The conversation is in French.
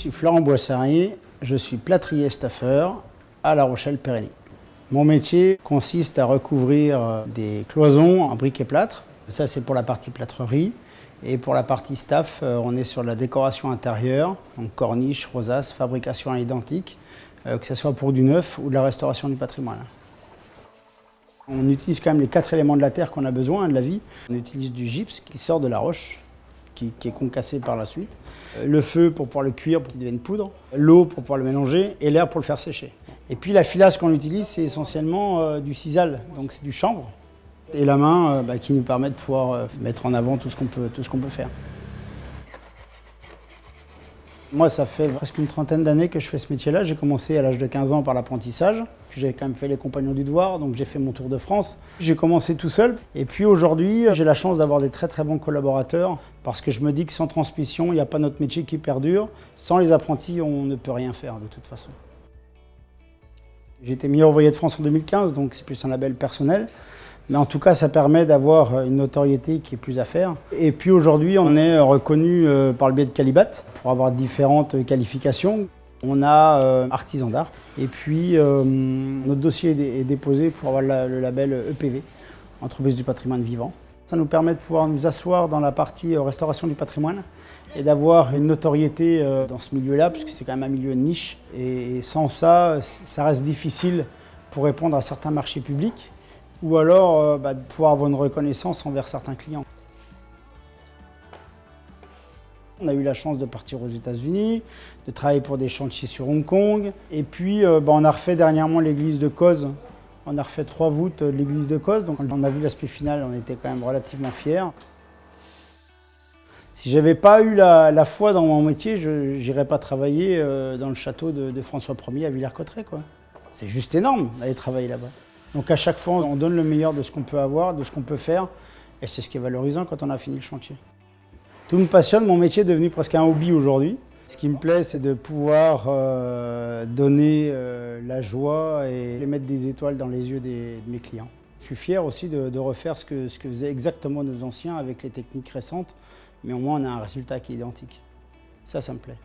suis Florent Boissarier, je suis plâtrier staffeur à La Rochelle-Pérenny. Mon métier consiste à recouvrir des cloisons en briques et plâtre. Ça, c'est pour la partie plâtrerie. Et pour la partie staff, on est sur la décoration intérieure, donc corniche, rosace, fabrication à l'identique, que ce soit pour du neuf ou de la restauration du patrimoine. On utilise quand même les 4 éléments de la terre qu'on a besoin, de la vie. On utilise du gypse qui sort de la roche, qui est concassé par la suite. Le feu pour pouvoir le cuire, pour qu'il devienne poudre. L'eau pour pouvoir le mélanger et l'air pour le faire sécher. Et puis la filasse qu'on utilise, c'est essentiellement du sisal, donc c'est du chanvre. Et la main qui nous permet de pouvoir mettre en avant tout ce qu'on peut faire. Moi, ça fait presque une trentaine d'années que je fais ce métier-là. J'ai commencé à l'âge de 15 ans par l'apprentissage. J'ai quand même fait les Compagnons du Devoir, donc j'ai fait mon tour de France. J'ai commencé tout seul. Et puis aujourd'hui, j'ai la chance d'avoir des très très bons collaborateurs parce que je me dis que sans transmission, il n'y a pas notre métier qui perdure. Sans les apprentis, on ne peut rien faire de toute façon. J'ai été meilleur ouvrier de France en 2015, donc c'est plus un label personnel. Mais en tout cas, ça permet d'avoir une notoriété qui est plus à faire. Et puis aujourd'hui, on est reconnu par le biais de Qualibat pour avoir différentes qualifications. On a artisan d'art. Et puis, notre dossier est déposé pour avoir le label EPV, Entreprise du patrimoine vivant. Ça nous permet de pouvoir nous asseoir dans la partie restauration du patrimoine et d'avoir une notoriété dans ce milieu-là, puisque c'est quand même un milieu de niche. Et sans ça, ça reste difficile pour répondre à certains marchés publics. Ou alors de pouvoir avoir une reconnaissance envers certains clients. On a eu la chance de partir aux États-Unis, de travailler pour des chantiers sur Hong Kong. Et puis on a refait dernièrement l'église de Cozes. On a refait 3 voûtes de l'église de Cozes, donc on a vu l'aspect final, on était quand même relativement fiers. Si je n'avais pas eu la foi dans mon métier, je n'irais pas travailler dans le château de François Ier à Villers-Cotterêts. C'est juste énorme d'aller travailler là-bas. Donc à chaque fois, on donne le meilleur de ce qu'on peut avoir, de ce qu'on peut faire, et c'est ce qui est valorisant quand on a fini le chantier. Tout me passionne, mon métier est devenu presque un hobby aujourd'hui. Ce qui me plaît, c'est de pouvoir donner la joie et mettre des étoiles dans les yeux de mes clients. Je suis fier aussi de refaire ce que faisaient exactement nos anciens avec les techniques récentes, mais au moins on a un résultat qui est identique. Ça me plaît.